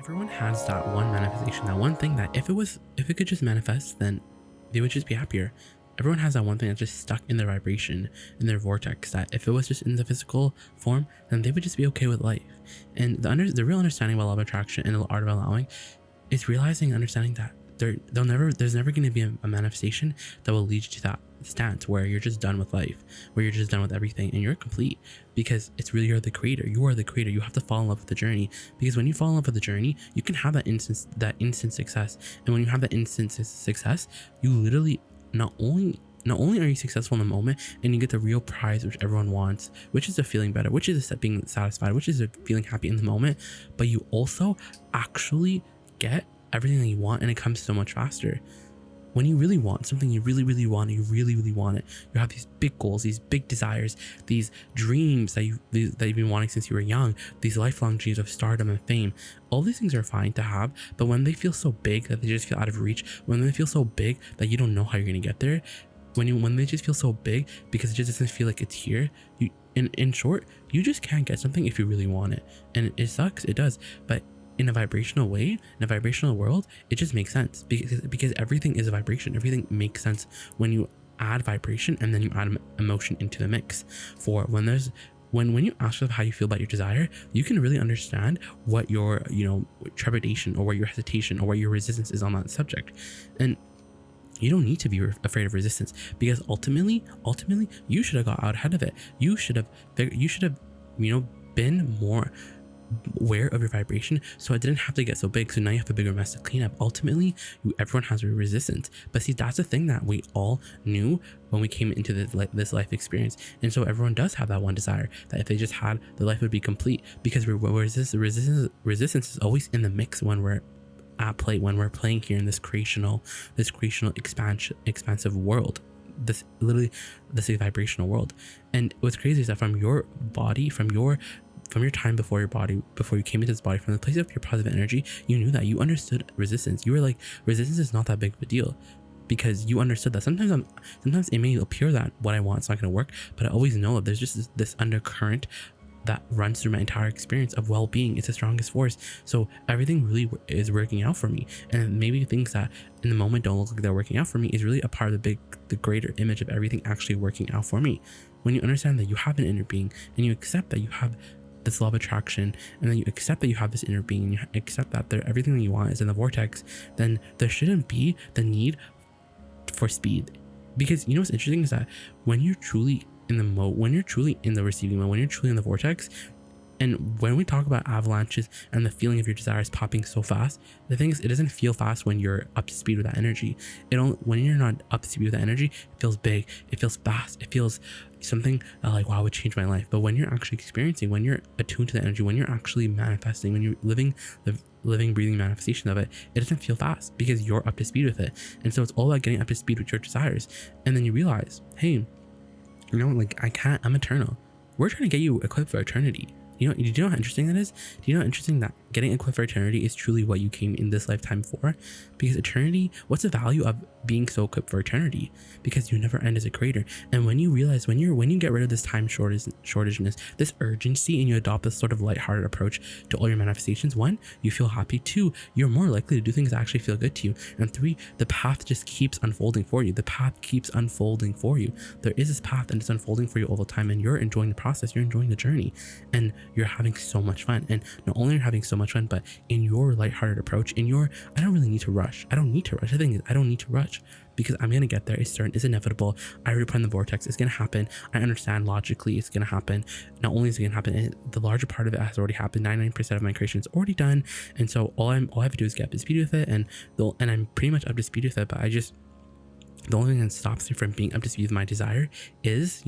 Everyone has that one manifestation, that one thing that if it could just manifest, then they would just be happier. Everyone has that one thing that's just stuck in their vibration, in their vortex, that if it was just in the physical form, then they would just be okay with life. And the real understanding about law of attraction and the art of allowing is realizing and understanding that there's never going to be a manifestation that will lead you to that stance where you're just done with life, where you're just done with everything and you're complete, because it's really, you're the creator. You are the creator. You have to fall in love with the journey, because when you fall in love with the journey, you can have that instant success. And when you have that instant success, you literally not only are you successful in the moment and you get the real prize which everyone wants, which is a feeling better, which is a being satisfied, which is a feeling happy in the moment, but you also actually get everything that you want, and it comes so much faster. When you really want something, you really want it, you really want it, you have these big goals, these big desires, these dreams that you've been wanting since you were young, these lifelong dreams of stardom and fame. All these things are fine to have, but when they feel so big that they just feel out of reach, when they feel so big that you don't know how you're going to get there, when they just feel so big because it just doesn't feel like it's here, in short, you just can't get something if you really want it. And it sucks, it does, but in a vibrational way, in a vibrational world, it just makes sense, because everything is a vibration. Everything makes sense when you add vibration and then you add emotion into the mix. For when you ask yourself how you feel about your desire, you can really understand what your trepidation or what your hesitation or what your resistance is on that subject. And you don't need to be afraid of resistance, because ultimately you should have got out ahead of it. You should have been more aware of your vibration, so it didn't have to get so big. So now you have a bigger mess to clean up. Ultimately, everyone has a resistance, but see, that's the thing that we all knew when we came into this life experience. And so everyone does have that one desire that if they just had, the life would be complete, because resistance is always in the mix when we're at play, when we're playing here in this creational expansive world, this vibrational world. And what's crazy is that from your body, from your time before you came into this body, from the place of your positive energy, you knew that, you understood resistance. You were like, resistance is not that big of a deal, because you understood that sometimes it may appear that what I want is not going to work, but I always know that there's just this undercurrent that runs through my entire experience of well-being. It's the strongest force. So everything really is working out for me. And maybe things that in the moment don't look like they're working out for me is really a part of the greater image of everything actually working out for me. When you understand that you have an inner being, and you accept that you have this law of attraction, and then you accept that you have this inner being, and you accept that everything that you want is in the vortex, then there shouldn't be the need for speed. Because what's interesting is that when you're truly in the mode, when you're truly in the receiving mode, when you're truly in the vortex, and when we talk about avalanches and the feeling of your desires popping so fast, the thing is, it doesn't feel fast when you're up to speed with that energy. When you're not up to speed with that energy, it feels big, it feels fast, it feels something that like, wow, it would change my life. But when you're actually experiencing, when you're attuned to the energy, when you're actually manifesting, when you're living the living, breathing manifestation of it, it doesn't feel fast because you're up to speed with it. And so it's all about getting up to speed with your desires. And then you realize, hey, I'm eternal. We're trying to get you equipped for eternity. Do you know how interesting that is? Do you know how interesting that getting equipped for eternity is truly what you came in this lifetime for? Because eternity, what's the value of being so equipped for eternity? Because you never end as a creator. And when you realize, when you get rid of this time shortageness, this urgency, and you adopt this sort of lighthearted approach to all your manifestations, one, you feel happy. Two, you're more likely to do things that actually feel good to you. And three, the path just keeps unfolding for you. The path keeps unfolding for you. There is this path, and it's unfolding for you all the time, and you're enjoying the process, you're enjoying the journey, and you're having so much fun. And not only are you having so much fun, but in your lighthearted approach, I don't really need to rush. I don't need to rush. The thing is, I don't need to rush, because I'm going to get there. It's certain, it's inevitable. I already put in the vortex. It's going to happen. I understand logically it's going to happen. Not only is it going to happen, the larger part of it has already happened. 99% of my creation is already done. And so all I have to do is get up to speed with it. And I'm pretty much up to speed with it, but the only thing that stops me from being up to speed with my desire is,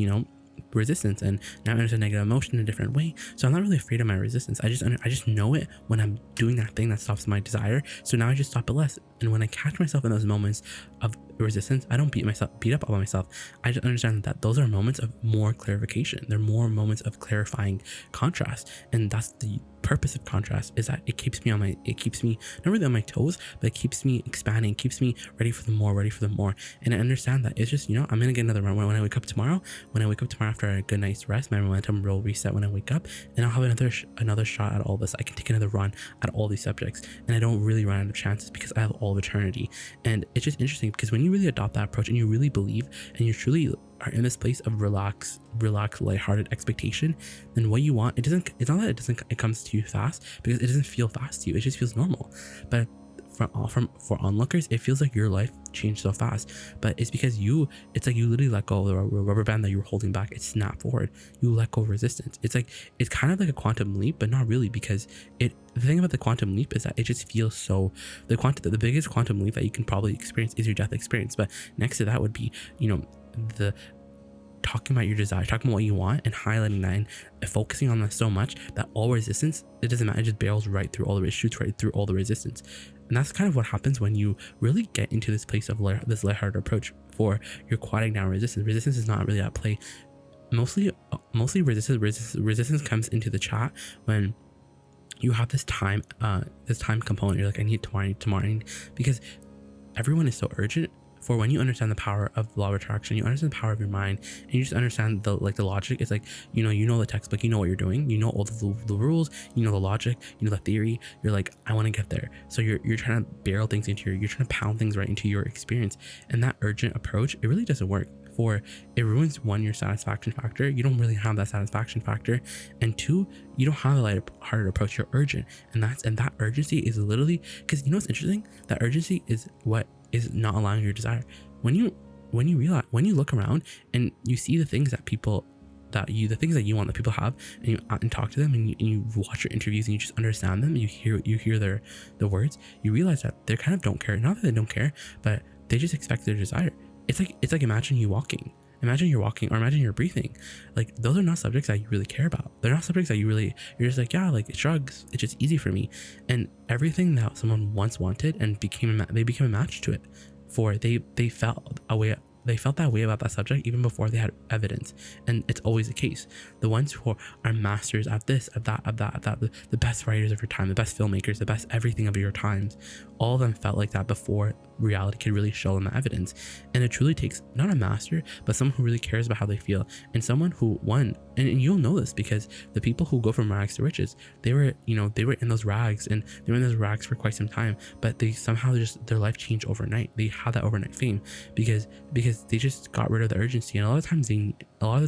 resistance. And now I understand negative emotion in a different way, so I'm not really afraid of my resistance. I just know it when I'm doing that thing that stops my desire, so now I just stop it less. And when I catch myself in those moments of resistance, I don't beat up on myself. I just understand that those are moments of more clarification. They're more moments of clarifying contrast, and that's the purpose of contrast is that it keeps me not really on my toes, but it keeps me expanding, keeps me ready for the more. And I understand that it's just, I'm gonna get another run when I wake up tomorrow. When I wake up tomorrow after a good night's rest, my momentum will reset when I wake up, and I'll have another shot at all this. I can take another run at all these subjects, and I don't really run out of chances because I have all of eternity. And it's just interesting because when you really adopt that approach and you really believe and you truly are in this place of relaxed, lighthearted expectation, then what you want, it's not that it comes to you fast, because it doesn't feel fast to you. It just feels normal. But for onlookers, it feels like your life changed so fast, but it's because it's like you literally let go of the rubber band that you were holding back. It snapped forward. You let go of resistance. It's kind of like a quantum leap, but not really, because the thing about the quantum leap is that it just feels so, the biggest quantum leap that you can probably experience is your death experience. But next to that would be, the talking about your desire, talking about what you want, and highlighting that and focusing on that so much that all resistance, it doesn't matter, it just barrels right through all the shoots right through all the resistance. And that's kind of what happens when you really get into this place of this lighthearted approach for your quieting down resistance. Resistance is not really at play. Mostly resistance comes into the chat when you have this time component. You're like, I need tomorrow, because everyone is so urgent. For when you understand the power of law of attraction, you understand the power of your mind, and you just understand the logic. It's like, you know the textbook, you know what you're doing, you know all the rules, you know the logic, you know the theory. You're like, I want to get there. So you're trying to barrel things you're trying to pound things right into your experience. And that urgent approach, it really doesn't work. For it ruins, one, your satisfaction factor. You don't really have that satisfaction factor, and two, you don't have a lighthearted approach. You're urgent, and that urgency is literally, because what's interesting, that urgency is what is not allowing your desire. When you look around and you see the things that the things that you want that people have, and you talk to them, and you watch your interviews, and you just understand them, and you hear their words, you realize that they kind of don't care. Not that they don't care, but they just expect their desire. It's like imagine you're walking, or imagine you're breathing. Like, those are not subjects that you really care about. They're not subjects that you're just like, yeah, like, it shrugs, it's just easy for me. And everything that someone once wanted and they became a match to it. For they felt that way about that subject even before they had evidence. And it's always the case. The ones who are masters at this, at that, the best writers of your time, the best filmmakers, the best everything of your times, all of them felt like that before reality could really show them the evidence. And it truly takes not a master, but someone who really cares about how they feel, and someone who and you'll know this because the people who go from rags to riches, they were in those rags, and they were in those rags for quite some time, but they somehow their life changed overnight. They had that overnight fame because they just got rid of the urgency. And a lot of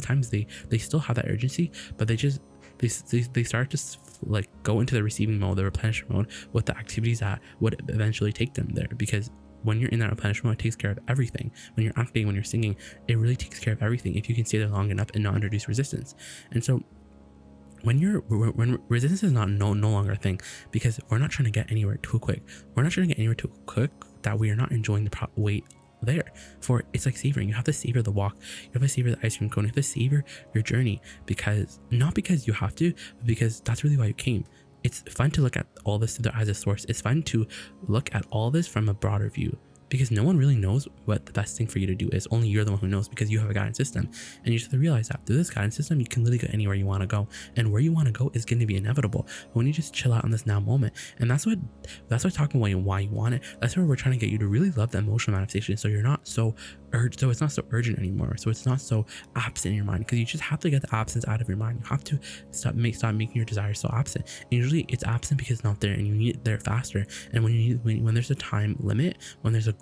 the times they still have that urgency, but they start to like go into the receiving mode, the replenishment mode, with the activities that would eventually take them there. Because when you're in that replenishment, it takes care of everything. When you're acting, when you're singing, it really takes care of everything if you can stay there long enough and not introduce resistance. And so when resistance is no longer a thing, because we're not trying to get anywhere too quick. We're not trying to get anywhere too quick that we are not enjoying the wait there. For it's like savoring. You have to savor the walk. You have to savor the ice cream cone. You have to savor your journey, not because you have to, but because that's really why you came. It's fun to look at all this as a source. It's fun to look at all this from a broader view, because no one really knows what the best thing for you to do is. Only you're the one who knows, because you have a guidance system. And you just have to realize that through this guidance system, you can literally go anywhere you want to go, and where you want to go is going to be inevitable. But when you just chill out in this now moment, and that's what talking about why you want it, that's where we're trying to get you to really love the emotional manifestation. So you're not so it's not so urgent anymore. So it's not so absent in your mind, because you just have to get the absence out of your mind. You have to stop making your desires so absent. And usually it's absent because it's not there, and you need it there faster. And when there's a time limit, when there's that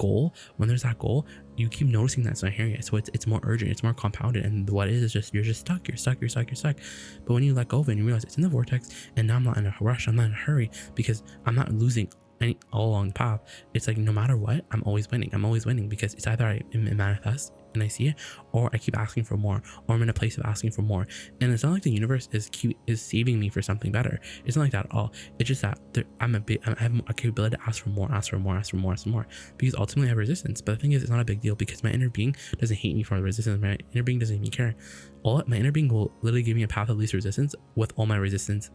goal, you keep noticing that it's not here yet. So it's more urgent, it's more compounded, and what it is just you're stuck. But when you let go of it and you realize it's in the vortex, and now I'm not in a rush, I'm not in a hurry, because I'm not losing all along the path. It's like, no matter what, I'm always winning, because it's either it manifests and I see it, or I keep asking for more, or I'm in a place of asking for more. And it's not like the universe is saving me for something better. It's not like that at all. It's just that I have a capability to ask for more, because ultimately I have resistance. But the thing is, it's not a big deal, because my inner being doesn't hate me for the resistance. My inner being doesn't even care. My inner being will literally give me a path of least resistance with all my resistance,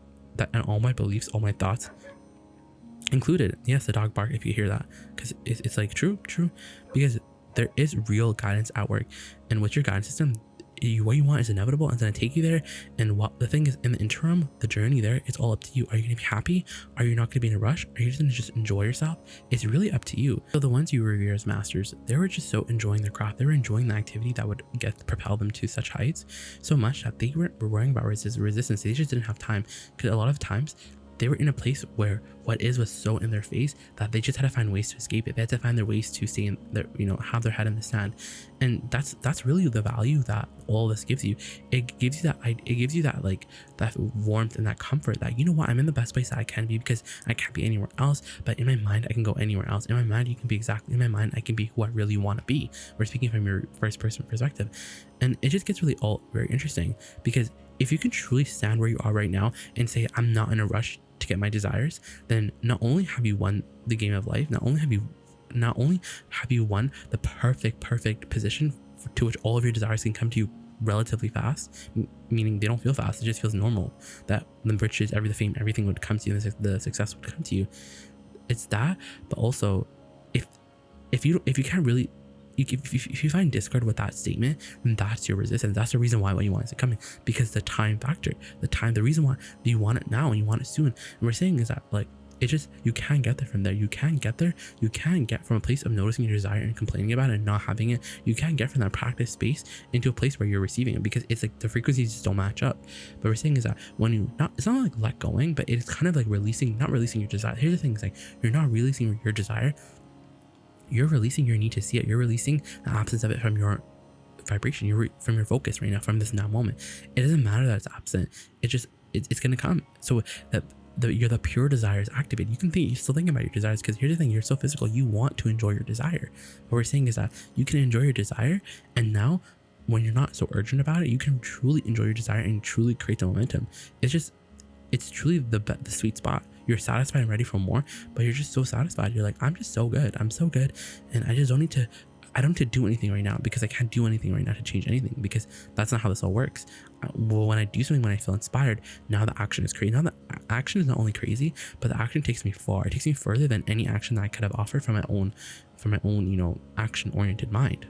and all my beliefs, all my thoughts included. Yes, the dog bark if you hear that, because it's like true, because there is real guidance at work. And with your guidance system, what you want is inevitable and it's going to take you there. And what the thing is, in the interim, the journey there, it's all up to you. Are you going to be happy? Are you not going to be in a rush? Are you just going to just enjoy yourself? It's really up to you. So the ones you revere as masters, they were just so enjoying their craft. They were enjoying the activity that would propel them to such heights so much that they weren't worrying about resistance. They just didn't have time, because a lot of times they were in a place where what is was so in their face that they just had to find ways to escape it. They had to find their ways to stay in their, have their head in the sand. And that's really the value that all this gives you. It gives you that like that warmth and that comfort that, you know what, I'm in the best place that I can be because I can't be anywhere else, but in my mind I can go anywhere else. In my mind in my mind I can be who I really want to be. We're speaking from your first person perspective. And it just gets really all very interesting, because if you can truly stand where you are right now and say, I'm not in a rush to get my desires, then not only have you won the game of life, not only have you won the perfect position to which all of your desires can come to you relatively fast, meaning they don't feel fast, it just feels normal, that the riches, the fame, everything would come to you, and the success would come to you. It's that, but also if you can't really, if you find discord with that statement, then that's your resistance. That's the reason why what you want isn't coming, because the time factor, the reason why you want it now and you want it soon. And we're saying is that, like, it just, you can't get there from there. You can't get there. You can't get from a place of noticing your desire and complaining about it and not having it. You can't get from that practice space into a place where you're receiving it, because it's like the frequencies just don't match up. But we're saying is that when you it's not like let going, but it's kind of like not releasing your desire. Here's the thing, is like, you're not releasing your desire. You're releasing your need to see it. You're releasing the absence of it from your vibration, from your focus right now, from this now moment. It doesn't matter that it's absent. It's gonna come. So that the pure desire is activated. You're still thinking about your desires, because here's the thing, you're so physical, you want to enjoy your desire. What we're saying is that you can enjoy your desire, and now when you're not so urgent about it, you can truly enjoy your desire and truly create the momentum. It's truly the sweet spot. You're satisfied and ready for more, but you're just so satisfied. You're like, I'm just so good. I'm so good. And I just don't need to do anything right now, because I can't do anything right now to change anything, because that's not how this all works. Well, when I do something, when I feel inspired, now the action is crazy. Now the action is not only crazy, but the action takes me far. It takes me further than any action that I could have offered from my own, action-oriented mind.